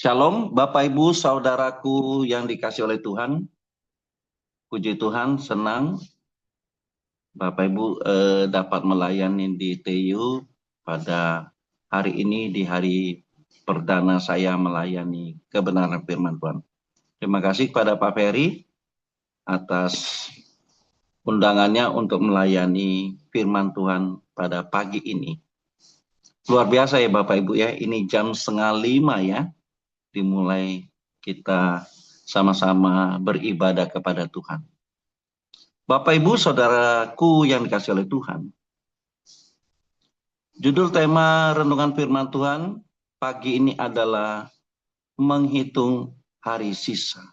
Shalom, Bapak Ibu, saudaraku yang dikasih oleh Tuhan. Puji Tuhan, senang Bapak Ibu dapat melayani di TU pada hari ini, di hari perdana saya melayani kebenaran firman Tuhan. Terima kasih kepada Pak Ferry atas undangannya untuk melayani firman Tuhan pada pagi ini. Luar biasa ya Bapak Ibu ya, ini jam 4:30 ya, dimulai kita sama-sama beribadah kepada Tuhan. Bapak Ibu saudaraku yang dikasih oleh Tuhan. Judul tema renungan firman Tuhan pagi ini adalah menghitung hari sisa.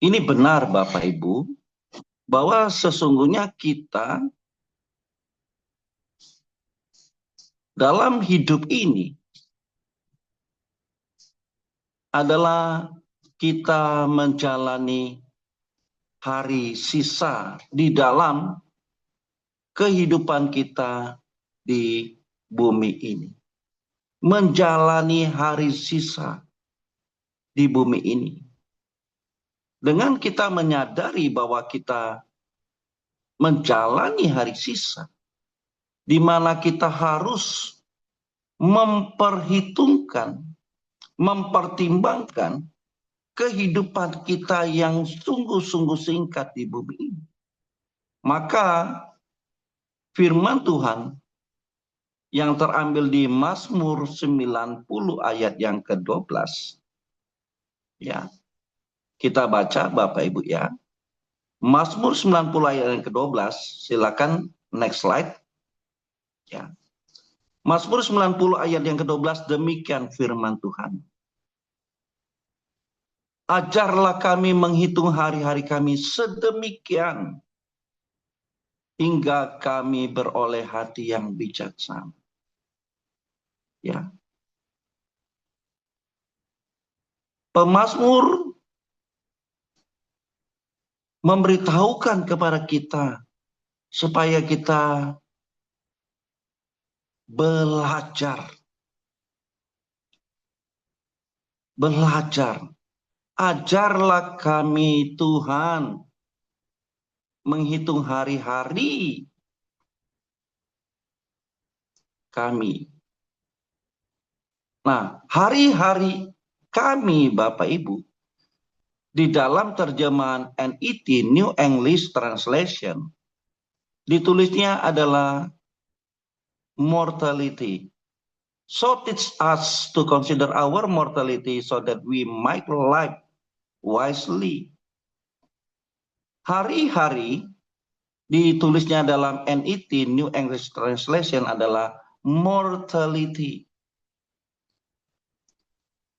Ini benar Bapak Ibu, bahwa sesungguhnya kita dalam hidup ini adalah kita menjalani hari sisa di dalam kehidupan kita di bumi ini. Menjalani hari sisa di bumi ini. Dengan kita menyadari bahwa kita menjalani hari sisa, di mana kita harus memperhitungkan, mempertimbangkan kehidupan kita yang sungguh-sungguh singkat di bumi ini. Maka firman Tuhan yang terambil di Mazmur 90 ayat yang ke-12. Ya. Kita baca Bapak Ibu ya. Mazmur 90 ayat yang ke-12, silakan next slide. Ya. Mazmur 90 ayat yang ke-12, demikian firman Tuhan. Ajarlah kami menghitung hari-hari kami sedemikian hingga kami beroleh hati yang bijaksana. Ya. Pemazmur memberitahukan kepada kita supaya kita belajar. Ajarlah kami Tuhan menghitung hari-hari kami. Nah, hari-hari kami Bapak Ibu di dalam terjemahan NET, New English Translation, ditulisnya adalah mortality. So teach us to consider our mortality so that we might live wisely. Hari-hari ditulisnya dalam NET, New English Translation, adalah mortality.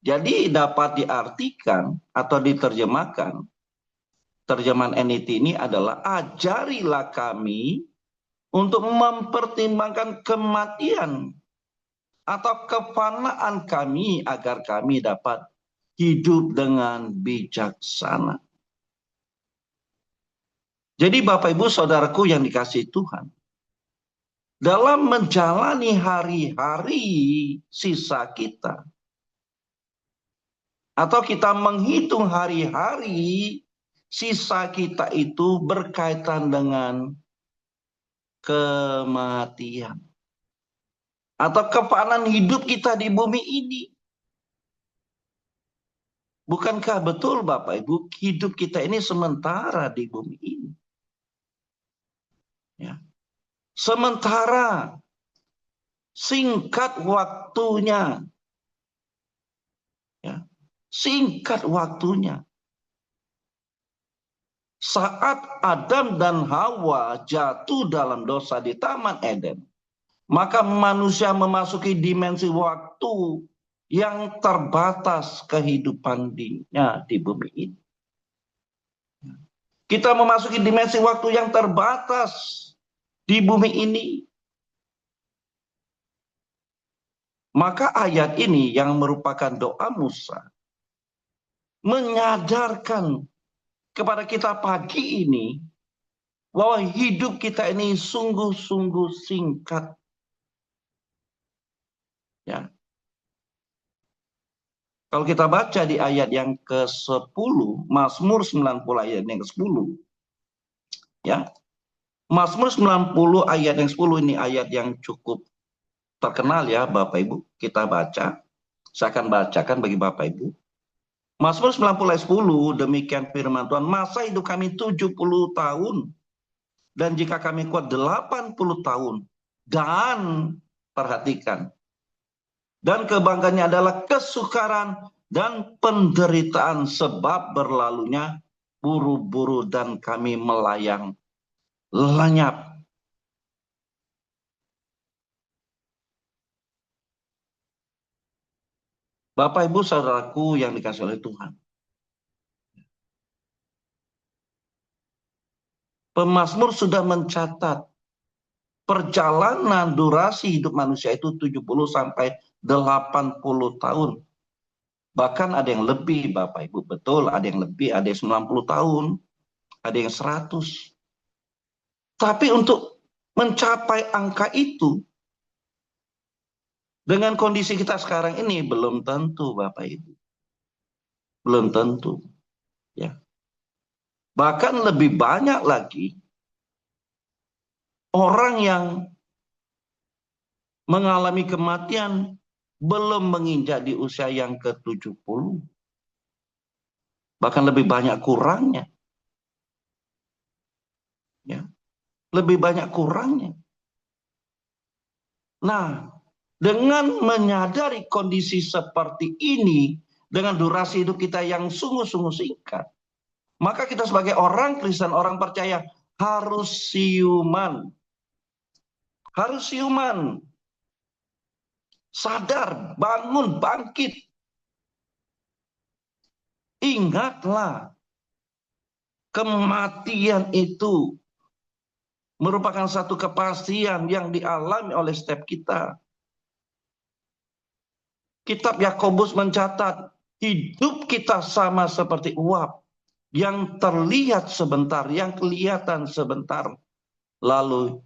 Jadi dapat diartikan atau diterjemahkan, terjemahan NET ini adalah ajarilah kami untuk mempertimbangkan kematian atau kefanaan kami agar kami dapat hidup dengan bijaksana. Jadi Bapak Ibu saudaraku yang dikasihi Tuhan, dalam menjalani hari-hari sisa kita, atau kita menghitung hari-hari sisa kita itu berkaitan dengan kematian. Atau kefanaan hidup kita di bumi ini. Bukankah betul Bapak Ibu, hidup kita ini sementara di bumi ini. Ya. Sementara singkat waktunya. Ya. Singkat waktunya. Saat Adam dan Hawa jatuh dalam dosa di Taman Eden, maka manusia memasuki dimensi waktu yang terbatas kehidupannya di bumi ini. Kita memasuki dimensi waktu yang terbatas di bumi ini. Maka ayat ini yang merupakan doa Musa menyadarkan kepada kita pagi ini bahwa hidup kita ini sungguh-sungguh singkat. Ya. Kalau kita baca di ayat yang ke-10, Mazmur 90 ayat yang ke-10, ya. Mazmur 90 ayat yang 10 ini ayat yang cukup terkenal ya Bapak Ibu. Kita baca, saya akan bacakan bagi Bapak Ibu. Mazmur 90 ayat 10, demikian firman Tuhan, masa hidup kami 70 tahun, dan jika kami kuat 80 tahun, dan perhatikan, dan kebanggaannya adalah kesukaran dan penderitaan sebab berlalunya buru-buru dan kami melayang lenyap. Bapak Ibu saudaraku yang dikasih oleh Tuhan. Pemazmur sudah mencatat perjalanan durasi hidup manusia itu 70 sampai 80 tahun. Bahkan ada yang lebih Bapak Ibu, betul ada yang lebih, ada yang 90 tahun, ada yang 100. Tapi untuk mencapai angka itu, dengan kondisi kita sekarang ini belum tentu Bapak Ibu. Belum tentu. Ya. Bahkan lebih banyak lagi orang yang mengalami kematian belum menginjak di usia yang ke-70. Bahkan lebih banyak kurangnya. Ya. Lebih banyak kurangnya. Nah, dengan menyadari kondisi seperti ini, dengan durasi hidup kita yang sungguh-sungguh singkat, maka kita sebagai orang Kristen, orang percaya, harus siuman. Harus siuman. Sadar, bangun, bangkit. Ingatlah, kematian itu merupakan satu kepastian yang dialami oleh setiap kita. Kitab Yakobus mencatat, hidup kita sama seperti uap yang terlihat sebentar, yang kelihatan sebentar, lalu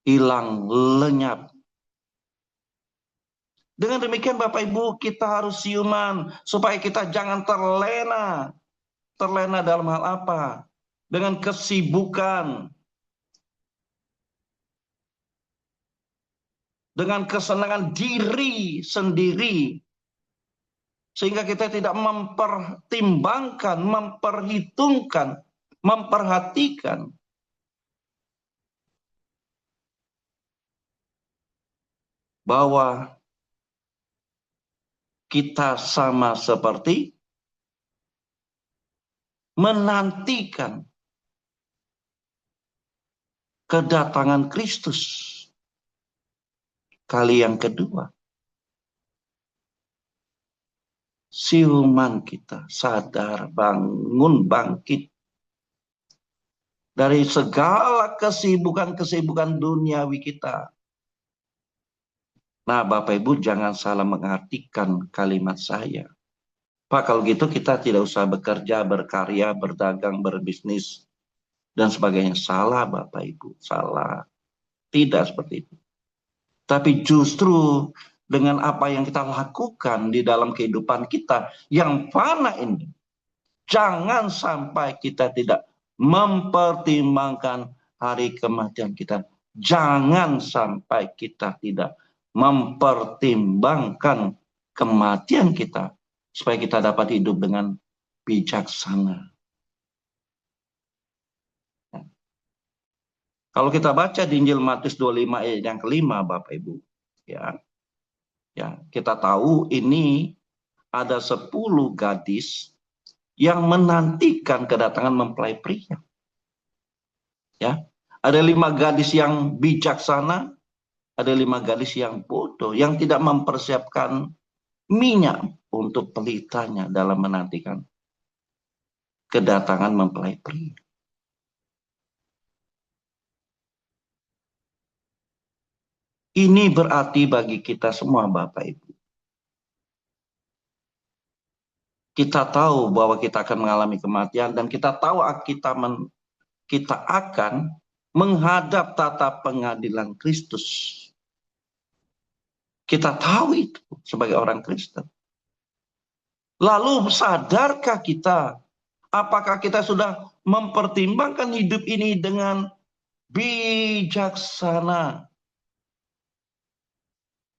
hilang lenyap. Dengan demikian Bapak Ibu, kita harus siuman supaya kita jangan terlena. Terlena dalam hal apa? Dengan kesibukan, dengan kesenangan diri sendiri, sehingga kita tidak mempertimbangkan, memperhitungkan, memperhatikan bahwa kita sama seperti menantikan kedatangan Kristus kali yang kedua. Siuman kita, sadar, bangun, bangkit dari segala kesibukan-kesibukan duniawi kita. Nah, Bapak Ibu jangan salah mengartikan kalimat saya. Pak, kalau gitu kita tidak usah bekerja, berkarya, berdagang, berbisnis, dan sebagainya. Salah Bapak Ibu, salah. Tidak seperti itu. Tapi justru dengan apa yang kita lakukan di dalam kehidupan kita yang fana ini, jangan sampai kita tidak mempertimbangkan hari kematian kita. Jangan sampai kita tidak mempertimbangkan kematian kita, supaya kita dapat hidup dengan bijaksana. Kalau kita baca di Injil Matius 25 ayat yang kelima, Bapak Ibu, ya, kita tahu ini ada 10 gadis yang menantikan kedatangan mempelai pria. Ya, ada 5 gadis yang bijaksana, ada 5 gadis yang bodoh, yang tidak mempersiapkan minyak untuk pelitanya dalam menantikan kedatangan mempelai pria. Ini berarti bagi kita semua Bapak Ibu. Kita tahu bahwa kita akan mengalami kematian dan kita tahu kita akan menghadap tata pengadilan Kristus. Kita tahu itu sebagai orang Kristen. Lalu sadarkah kita, apakah kita sudah mempertimbangkan hidup ini dengan bijaksana?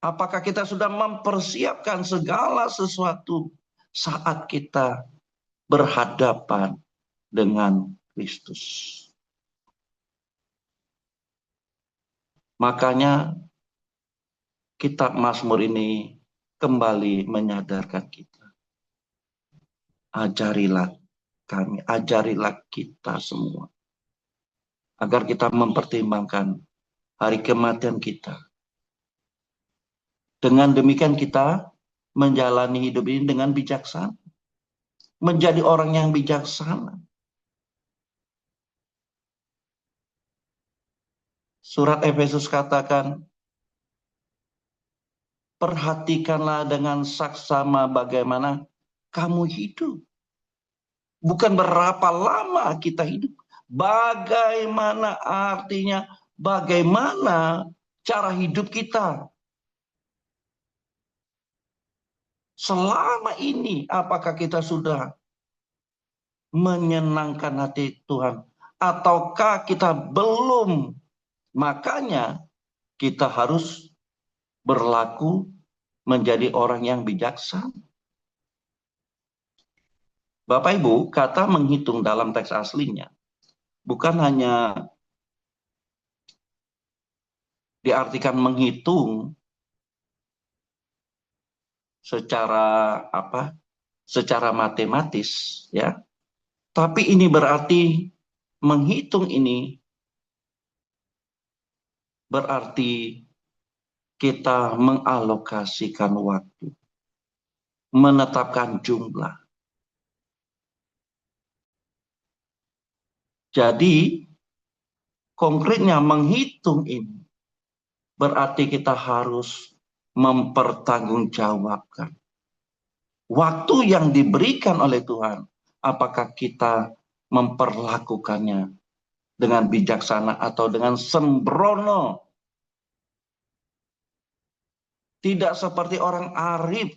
Apakah kita sudah mempersiapkan segala sesuatu saat kita berhadapan dengan Kristus? Makanya kitab Mazmur ini kembali menyadarkan kita. Ajarilah kami, ajarilah kita semua. Agar kita mempertimbangkan hari kematian kita. Dengan demikian kita menjalani hidup ini dengan bijaksana. Menjadi orang yang bijaksana. Surat Efesus katakan, perhatikanlah dengan saksama bagaimana kamu hidup. Bukan berapa lama kita hidup. Bagaimana artinya, bagaimana cara hidup kita. Selama ini, apakah kita sudah menyenangkan hati Tuhan? Ataukah kita belum? Makanya kita harus berlaku menjadi orang yang bijaksana. Bapak Ibu, kata menghitung dalam teks aslinya bukan hanya diartikan menghitung secara secara matematis, ya. Tapi ini berarti menghitung ini berarti kita mengalokasikan waktu, menetapkan jumlah. Jadi, konkretnya menghitung ini berarti kita harus mempertanggungjawabkan waktu yang diberikan oleh Tuhan. Apakah kita memperlakukannya dengan bijaksana atau dengan sembrono? Tidak seperti orang arif,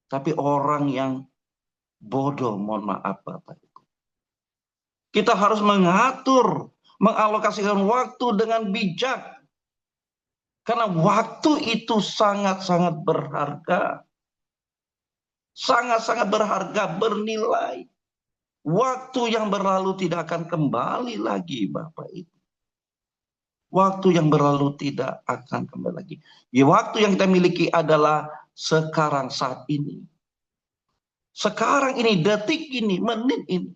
tapi orang yang bodoh, mohon maaf Bapak Ibu. Kita harus mengatur, mengalokasikan waktu dengan bijak. Karena waktu itu sangat-sangat berharga. Sangat-sangat berharga, bernilai. Waktu yang berlalu tidak akan kembali lagi, Bapak Ibu. Waktu yang berlalu tidak akan kembali lagi. Ya, waktu yang kita miliki adalah sekarang, saat ini. Sekarang ini, detik ini, menit ini.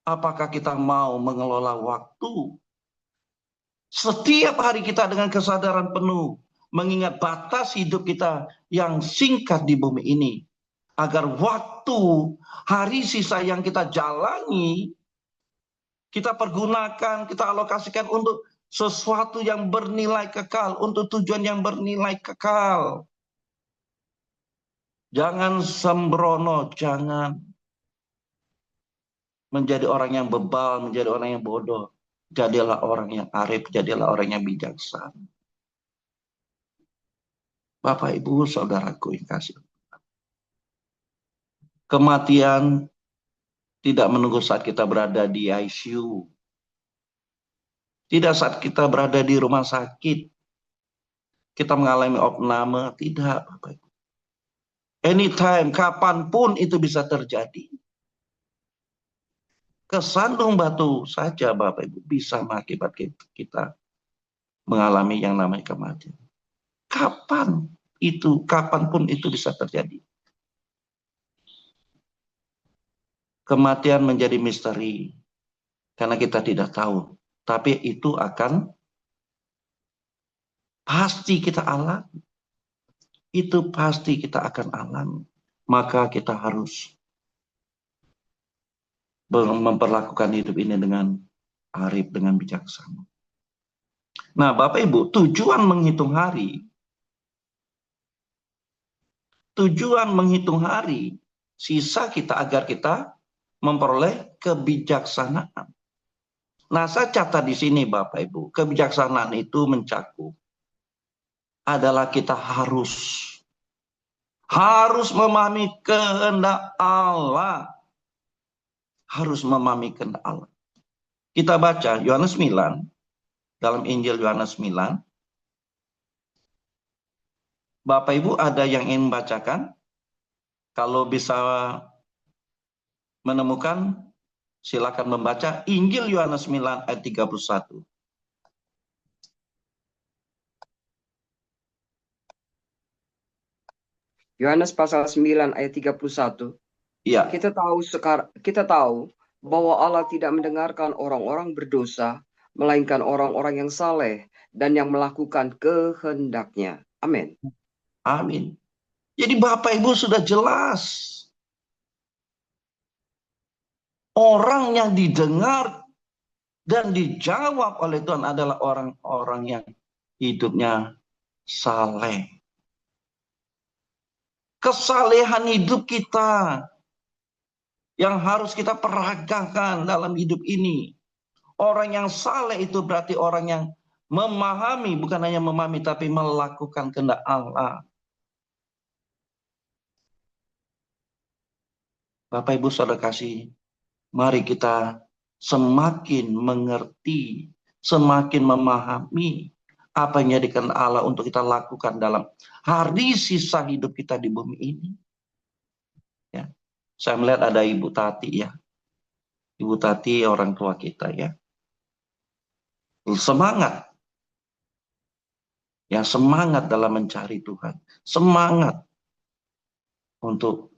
Apakah kita mau mengelola waktu? Setiap hari kita dengan kesadaran penuh, mengingat batas hidup kita yang singkat di bumi ini. Agar waktu, hari sisa yang kita jalani, kita pergunakan, kita alokasikan untuk sesuatu yang bernilai kekal, untuk tujuan yang bernilai kekal. Jangan sembrono, jangan menjadi orang yang bebal, menjadi orang yang bodoh. Jadilah orang yang arif, jadilah orang yang bijaksana. Bapak, Ibu, Saudaraku yang kasih. Kematian tidak menunggu saat kita berada di ICU. Tidak saat kita berada di rumah sakit. Kita mengalami opname, tidak, Bapak Ibu. Anytime, kapanpun itu bisa terjadi. Kesandung batu saja, Bapak Ibu, bisa mengakibatkan kita mengalami yang namanya kematian. Kapanpun itu bisa terjadi. Kematian menjadi misteri karena kita tidak tahu, tapi itu akan pasti kita alami. Itu pasti kita akan alami. Maka kita harus memperlakukan hidup ini dengan arif, dengan bijaksana. Nah, Bapak Ibu, tujuan menghitung hari, sisa kita agar kita memperoleh kebijaksanaan. Nah, saya catat di sini Bapak Ibu, kebijaksanaan itu mencakup adalah kita harus Harus memahami kehendak Allah. Harus memahami kehendak Allah. Kita baca Yohanes 9, dalam Injil Yohanes 9. Bapak Ibu ada yang ingin membacakan? Kalau bisa menemukan, silakan membaca Injil Yohanes 9 ayat 31. Yohanes pasal 9 ayat 31. Iya. Kita tahu bahwa Allah tidak mendengarkan orang-orang berdosa, melainkan orang-orang yang saleh dan yang melakukan kehendak-Nya. Amin. Amin. Jadi Bapak Ibu sudah jelas. Orang yang didengar dan dijawab oleh Tuhan adalah orang-orang yang hidupnya saleh. Kesalehan hidup kita yang harus kita peragakan dalam hidup ini. Orang yang saleh itu berarti orang yang memahami, bukan hanya memahami, tapi melakukan kehendak Allah. Bapak Ibu Saudara kasih, mari kita semakin mengerti, semakin memahami apa yang dijadikan Allah untuk kita lakukan dalam hari sisa hidup kita di bumi ini. Ya. Saya melihat ada Ibu Tati ya. Ibu Tati orang tua kita ya. Semangat. Ya, semangat dalam mencari Tuhan. Semangat untuk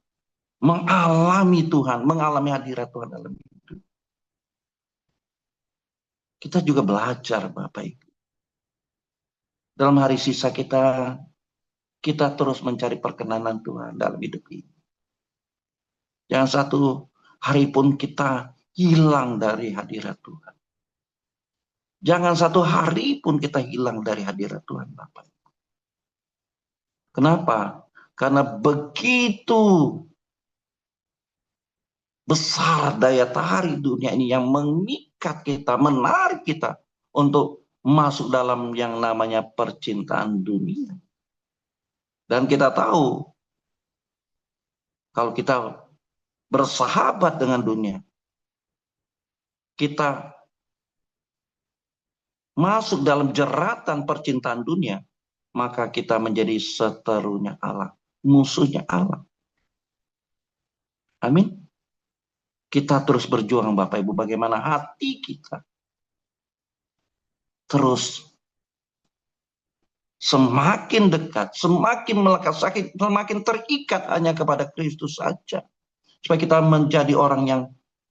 mengalami Tuhan, mengalami hadirat Tuhan dalam hidup. Kita juga belajar Bapak Ibu. Dalam hari sisa kita terus mencari perkenanan Tuhan dalam hidup ini. Jangan satu hari pun kita hilang dari hadirat Tuhan. Jangan satu hari pun kita hilang dari hadirat Tuhan Bapak. Kenapa? Karena begitu besar daya tarik dunia ini yang mengikat kita, menarik kita untuk masuk dalam yang namanya percintaan dunia. Dan kita tahu, kalau kita bersahabat dengan dunia, kita masuk dalam jeratan percintaan dunia, maka kita menjadi seterunya Allah, musuhnya Allah. Amin. Kita terus berjuang Bapak Ibu, bagaimana hati kita terus semakin dekat, semakin melekat, semakin terikat hanya kepada Kristus saja. Supaya kita menjadi orang yang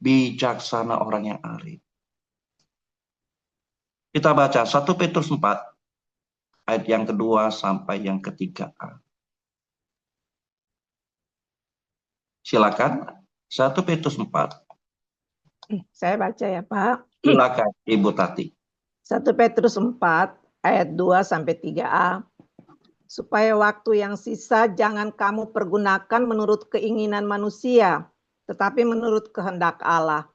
bijaksana, orang yang arif. Kita baca 1 Petrus 4, ayat yang kedua sampai yang ketiga. Silakan, 1 Petrus 4. Saya baca ya Pak. Silakan Ibu Tati. 1 Petrus 4 ayat 2 sampai 3a. Supaya waktu yang sisa jangan kamu pergunakan menurut keinginan manusia, tetapi menurut kehendak Allah.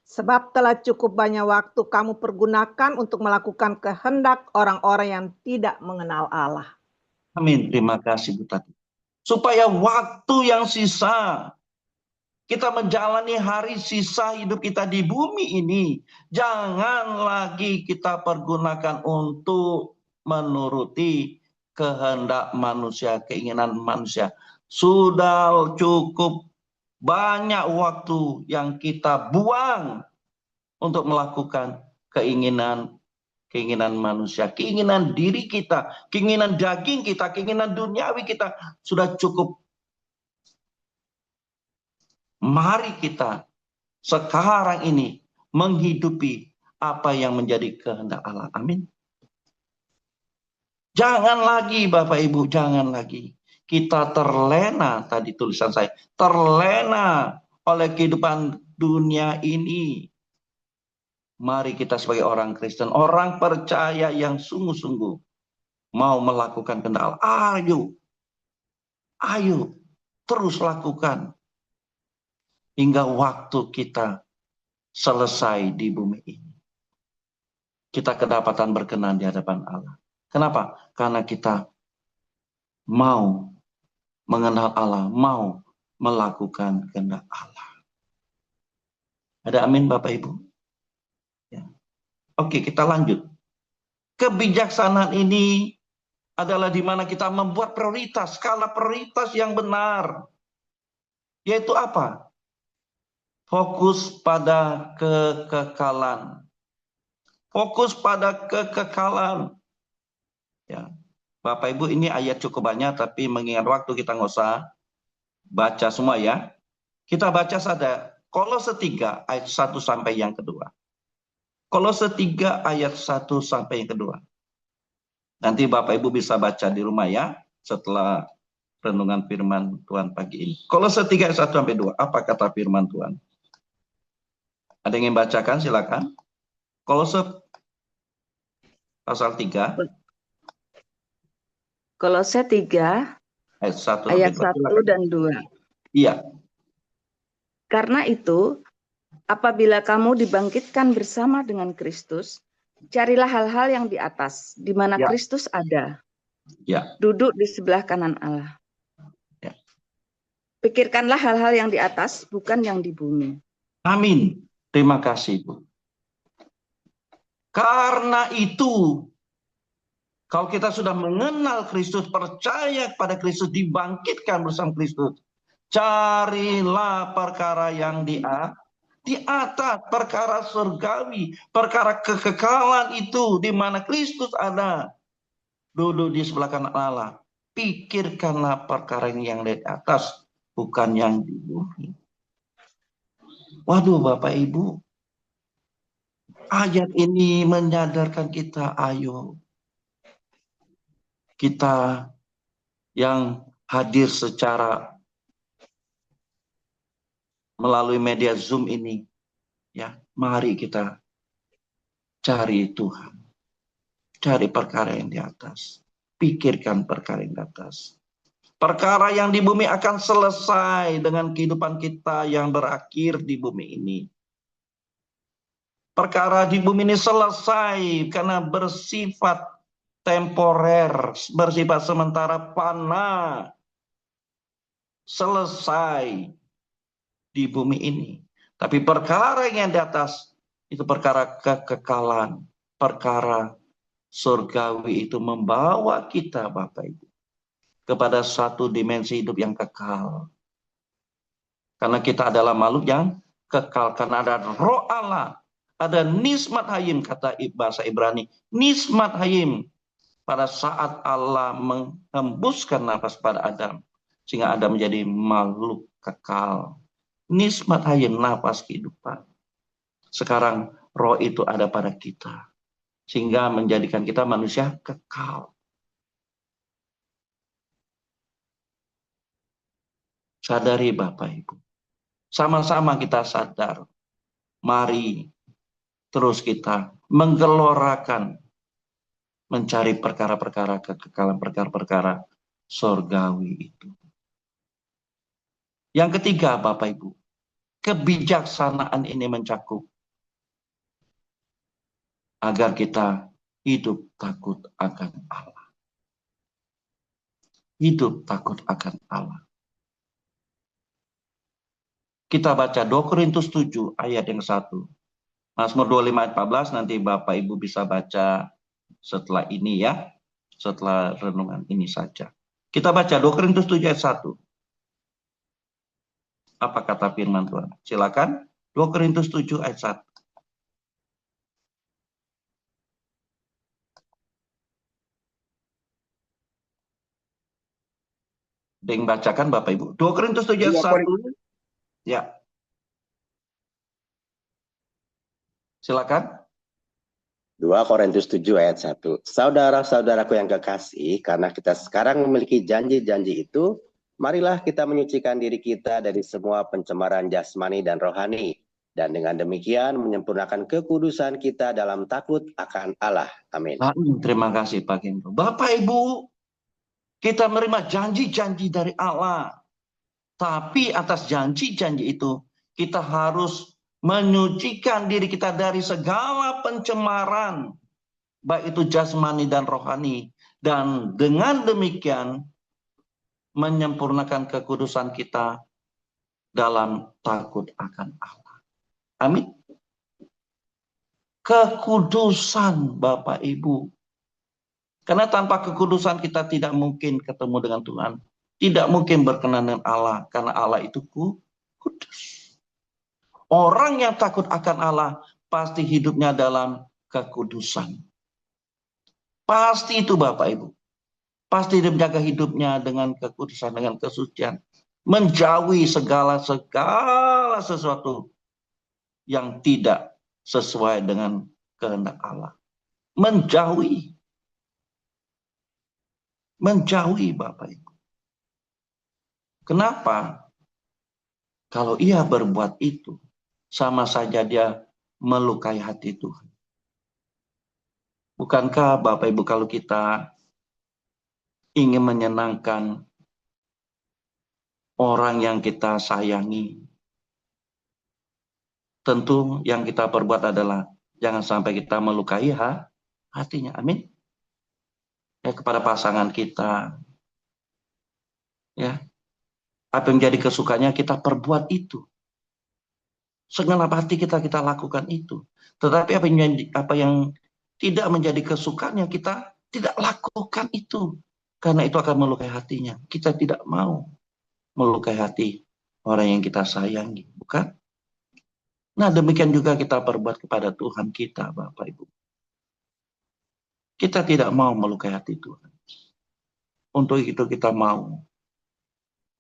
Sebab telah cukup banyak waktu kamu pergunakan untuk melakukan kehendak orang-orang yang tidak mengenal Allah. Amin. Terima kasih Bu Tati. Supaya waktu yang sisa kita menjalani hari sisa hidup kita di bumi ini, jangan lagi kita pergunakan untuk menuruti kehendak manusia, keinginan manusia. Sudah cukup banyak waktu yang kita buang untuk melakukan keinginan manusia, keinginan diri kita, keinginan daging kita, keinginan duniawi kita. Sudah cukup. Mari kita sekarang ini menghidupi apa yang menjadi kehendak Allah. Amin. Jangan lagi Bapak Ibu, jangan lagi kita terlena, tadi tulisan saya, terlena oleh kehidupan dunia ini. Mari kita sebagai orang Kristen, orang percaya yang sungguh-sungguh mau melakukan kehendak Allah. Ayo, terus lakukan. Hingga waktu kita selesai di bumi ini. Kita kedapatan berkenan di hadapan Allah. Kenapa? Karena kita mau mengenal Allah, mau melakukan kehendak Allah. Ada amin Bapak Ibu? Ya. Oke, kita lanjut. Kebijaksanaan ini adalah di mana kita membuat prioritas, skala prioritas yang benar. Yaitu apa? Fokus pada kekekalan. Fokus pada kekekalan. Ya. Bapak Ibu, ini ayat cukup banyak, tapi mengingat waktu kita nggak usah baca semua ya. Kita baca saja Kolose 3 ayat 1 sampai yang kedua. Kolose 3 ayat 1 sampai yang kedua. Nanti Bapak Ibu bisa baca di rumah ya, setelah renungan firman Tuhan pagi ini. Kolose 3 ayat 1 sampai 2. Apa kata firman Tuhan? Ada yang ingin bacakan? Silakan. Kolose pasal 3. Kolose 3 ayat 1 dan 2. Iya. Karena itu, apabila kamu dibangkitkan bersama dengan Kristus, carilah hal-hal yang di atas, di mana Ya. Kristus ada, Ya. duduk di sebelah kanan Allah. Ya. Pikirkanlah hal-hal yang di atas, bukan yang di bumi. Amin. Terima kasih, Bu. Karena itu, kalau kita sudah mengenal Kristus, percaya kepada Kristus, dibangkitkan bersama Kristus, carilah perkara yang di atas, perkara surgawi, perkara kekekalan itu, di mana Kristus ada, duduk di sebelah kanan Allah. Pikirkanlah perkara yang di atas, bukan yang di bumi. Waduh Bapak Ibu, ayat ini menyadarkan kita, ayo kita yang hadir secara melalui media Zoom ini, ya, mari kita cari Tuhan, cari perkara yang di atas, pikirkan perkara yang di atas. Perkara yang di bumi akan selesai dengan kehidupan kita yang berakhir di bumi ini. Perkara di bumi ini selesai karena bersifat temporer, bersifat sementara, fana, selesai di bumi ini. Tapi perkara yang di atas itu perkara kekekalan, perkara surgawi, itu membawa kita Bapak Ibu kepada suatu dimensi hidup yang kekal. Karena kita adalah makhluk yang kekal, karena ada roh Allah, ada nismat hayim, kata bahasa Ibrani, nismat hayim, pada saat Allah menghembuskan nafas pada Adam, sehingga Adam menjadi makhluk kekal. Nismat hayim, nafas kehidupan. Sekarang roh itu ada pada kita, sehingga menjadikan kita manusia kekal. Sadari Bapak Ibu, sama-sama kita sadar, mari terus kita menggelorakan, mencari perkara-perkara kekekalan, perkara-perkara surgawi itu. Yang ketiga Bapak Ibu, kebijaksanaan ini mencakup agar kita hidup takut akan Allah. Hidup takut akan Allah. Kita baca 2 Korintus 7 ayat yang 1. Mazmur 25 ayat 14, nanti Bapak Ibu bisa baca setelah ini ya. Setelah renungan ini saja. Kita baca 2 Korintus 7 ayat 1. Apa kata firman Tuhan? Silakan. 2 Korintus 7 ayat 1. Deng bacakan Bapak Ibu. 2 Korintus 7 ayat 1. Ya. Silakan. 2 Korintus 7 ayat 1. Saudara-saudaraku yang kekasih, karena kita sekarang memiliki janji-janji itu, marilah kita menyucikan diri kita dari semua pencemaran jasmani dan rohani, dan dengan demikian menyempurnakan kekudusan kita dalam takut akan Allah. Amin. Terima kasih Pak Gendro. Bapak Ibu, kita menerima janji-janji dari Allah. Tapi atas janji-janji itu, kita harus menyucikan diri kita dari segala pencemaran, baik itu jasmani dan rohani. Dan dengan demikian, menyempurnakan kekudusan kita dalam takut akan Allah. Amin. Kekudusan Bapak Ibu. Karena tanpa kekudusan kita tidak mungkin ketemu dengan Tuhan. Tidak mungkin berkenan dengan Allah. Karena Allah itu kudus. Orang yang takut akan Allah pasti hidupnya dalam kekudusan. Pasti itu Bapak Ibu. Pasti dia menjaga hidupnya dengan kekudusan, dengan kesucian. Menjauhi segala sesuatu yang tidak sesuai dengan kehendak Allah. Menjauhi. Menjauhi Bapak Ibu. Kenapa? Kalau ia berbuat itu, sama saja dia melukai hati Tuhan. Bukankah Bapak Ibu kalau kita ingin menyenangkan orang yang kita sayangi, tentu yang kita perbuat adalah jangan sampai kita melukai hatinya. Amin. Ya, kepada pasangan kita. Ya. Apa yang menjadi kesukanya kita perbuat itu. Segenap hati kita lakukan itu. Tetapi apa yang tidak menjadi kesukaannya kita tidak lakukan itu. Karena itu akan melukai hatinya. Kita tidak mau melukai hati orang yang kita sayangi, bukan? Nah, demikian juga kita perbuat kepada Tuhan kita, Bapak Ibu. Kita tidak mau melukai hati Tuhan. Untuk itu kita mau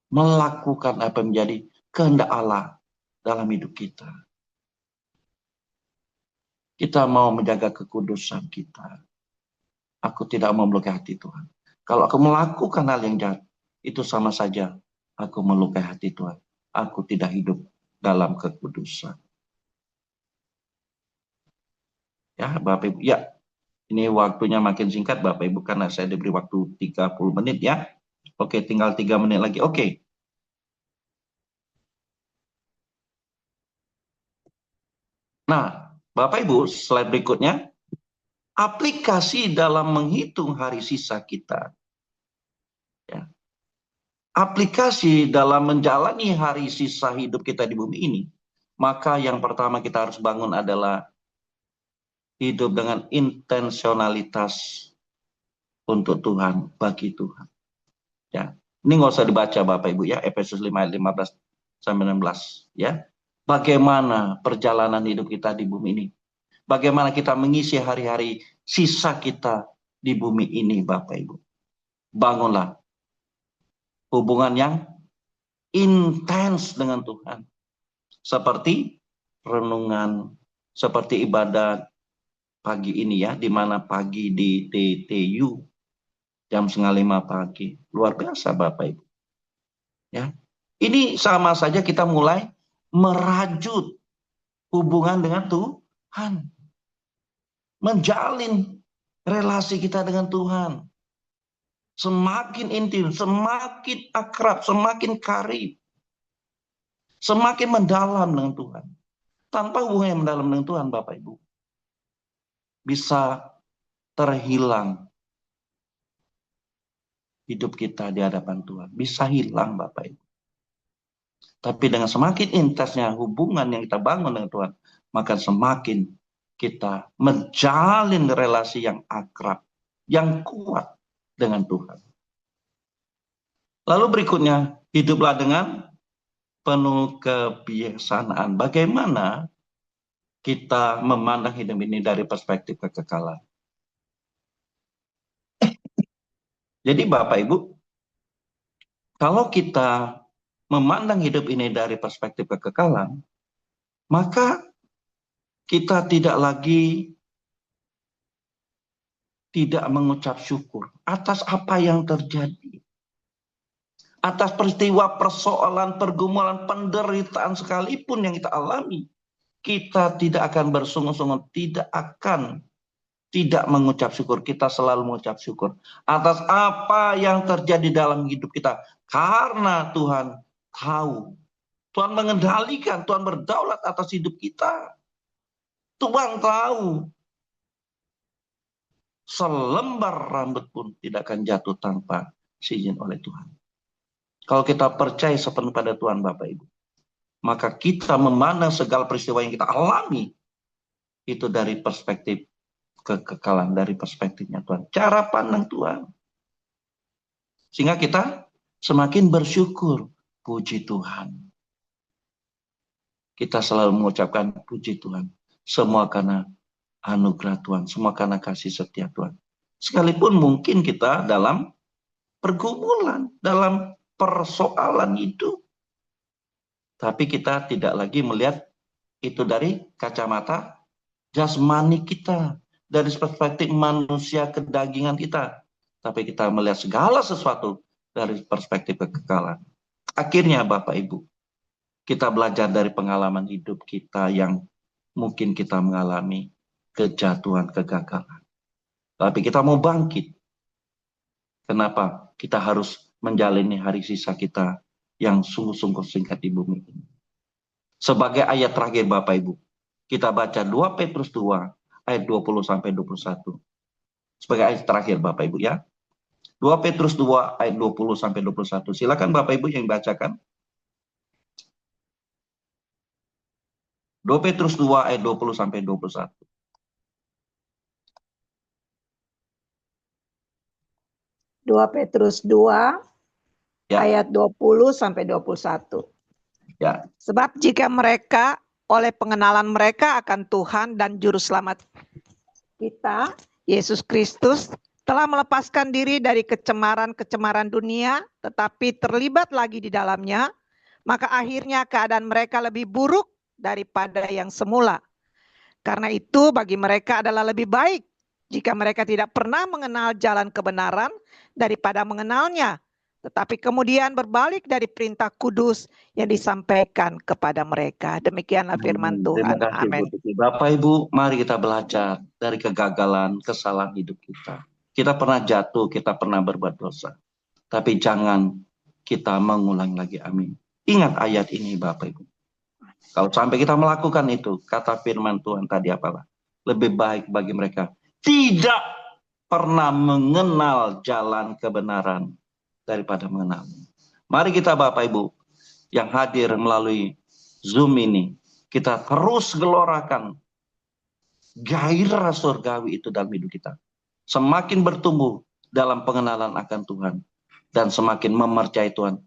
melakukan apa yang menjadi kehendak Allah dalam hidup kita. Kita mau menjaga kekudusan kita. Aku tidak mau melukai hati Tuhan. Kalau aku melakukan hal yang jahat, itu sama saja aku melukai hati Tuhan. Aku tidak hidup dalam kekudusan. Ya, Bapak Ibu. Ya, ini waktunya makin singkat, Bapak Ibu, karena saya diberi waktu 30 menit ya. Oke, tinggal 3 menit lagi. Oke. Nah, Bapak Ibu, slide berikutnya. Aplikasi dalam menghitung hari sisa kita. Ya. Aplikasi dalam menjalani hari sisa hidup kita di bumi ini. Maka yang pertama kita harus bangun adalah hidup dengan intensionalitas untuk Tuhan, bagi Tuhan. Ya. Ini nggak usah dibaca Bapak Ibu ya, Efesus 5 ayat 15 sampai 16 ya. Bagaimana perjalanan hidup kita di bumi ini? Bagaimana kita mengisi hari-hari sisa kita di bumi ini Bapak Ibu? Bangunlah hubungan yang intens dengan Tuhan. Seperti renungan, seperti ibadat pagi ini ya, di mana pagi di TTU jam 4:30 pagi. Luar biasa Bapak Ibu. Ya. Ini sama saja kita mulai merajut hubungan dengan Tuhan. Menjalin relasi kita dengan Tuhan. Semakin intim, semakin akrab, semakin karib. Semakin mendalam dengan Tuhan. Tanpa hubungan yang mendalam dengan Tuhan, Bapak Ibu, bisa terhilang hidup kita di hadapan Tuhan. Bisa hilang, Bapak Ibu. Tapi dengan semakin intensnya hubungan yang kita bangun dengan Tuhan, maka semakin kita menjalin relasi yang akrab, yang kuat dengan Tuhan. Lalu berikutnya, hiduplah dengan penuh kebijaksanaan. Bagaimana kita memandang hidup ini dari perspektif kekekalan. Jadi Bapak Ibu, kalau kita memandang hidup ini dari perspektif kekekalan, maka kita tidak lagi tidak mengucap syukur atas apa yang terjadi. Atas peristiwa, persoalan, pergumulan, penderitaan sekalipun yang kita alami, kita tidak akan bersungguh-sungguh, tidak mengucap syukur. Kita selalu mengucap syukur atas apa yang terjadi dalam hidup kita. Karena Tuhan tahu, Tuhan mengendalikan, Tuhan berdaulat atas hidup kita. Tuhan tahu, selembar rambut pun tidak akan jatuh tanpa seizin oleh Tuhan. Kalau kita percaya sepenuhnya pada Tuhan Bapak Ibu, maka kita memandang segala peristiwa yang kita alami itu dari perspektif kekekalan, dari perspektifnya Tuhan. Cara pandang Tuhan. Sehingga kita semakin bersyukur. Puji Tuhan. Kita selalu mengucapkan puji Tuhan. Semua karena anugerah Tuhan. Semua karena kasih setia Tuhan. Sekalipun mungkin kita dalam pergumulan, dalam persoalan hidup. Tapi kita tidak lagi melihat itu dari kacamata jasmani kita. Dari perspektif manusia kedagingan kita. Tapi kita melihat segala sesuatu dari perspektif kekekalan. Akhirnya Bapak Ibu, kita belajar dari pengalaman hidup kita yang mungkin kita mengalami kejatuhan, kegagalan. Tapi kita mau bangkit. Kenapa? Kita harus menjalani hari sisa kita yang sungguh-sungguh singkat di bumi ini. Sebagai ayat terakhir Bapak Ibu, kita baca 2 Petrus 2 ayat 20 sampai 21. Sebagai ayat terakhir Bapak Ibu ya. 2 Petrus 2 ayat 20 sampai 21. Silakan Bapak Ibu yang bacakan. 2 Petrus 2 ayat 20 sampai 21. Dua Petrus 2 Ya. ayat 20 sampai 21. Ya. Sebab jika mereka oleh pengenalan mereka akan Tuhan dan Juru Selamat kita, Yesus Kristus, telah melepaskan diri dari kecemaran-kecemaran dunia, tetapi terlibat lagi di dalamnya, maka akhirnya keadaan mereka lebih buruk daripada yang semula. Karena itu bagi mereka adalah lebih baik jika mereka tidak pernah mengenal jalan kebenaran daripada mengenalnya, tetapi kemudian berbalik dari perintah kudus yang disampaikan kepada mereka. Demikianlah firman Tuhan. Terima kasih, Amin. Bu Tuti. Bapak Ibu, mari kita belajar dari kegagalan, kesalahan hidup kita. Kita pernah jatuh, kita pernah berbuat dosa. Tapi jangan kita mengulang lagi. Amin. Ingat ayat ini Bapak Ibu. Kalau sampai kita melakukan itu, kata firman Tuhan tadi apalah? Lebih baik bagi mereka tidak pernah mengenal jalan kebenaran daripada mengenalnya. Mari kita Bapak Ibu yang hadir melalui Zoom ini, kita terus gelorakan gairah surgawi itu dalam hidup kita. Semakin bertumbuh dalam pengenalan akan Tuhan dan semakin mempercayai Tuhan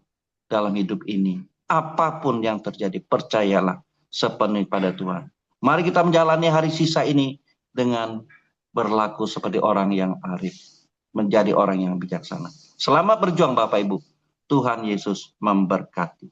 dalam hidup ini. Apapun yang terjadi, percayalah sepenuhnya pada Tuhan. Mari kita menjalani hari sisa ini dengan berlaku seperti orang yang arif, menjadi orang yang bijaksana. Selamat berjuang Bapak Ibu. Tuhan Yesus memberkati.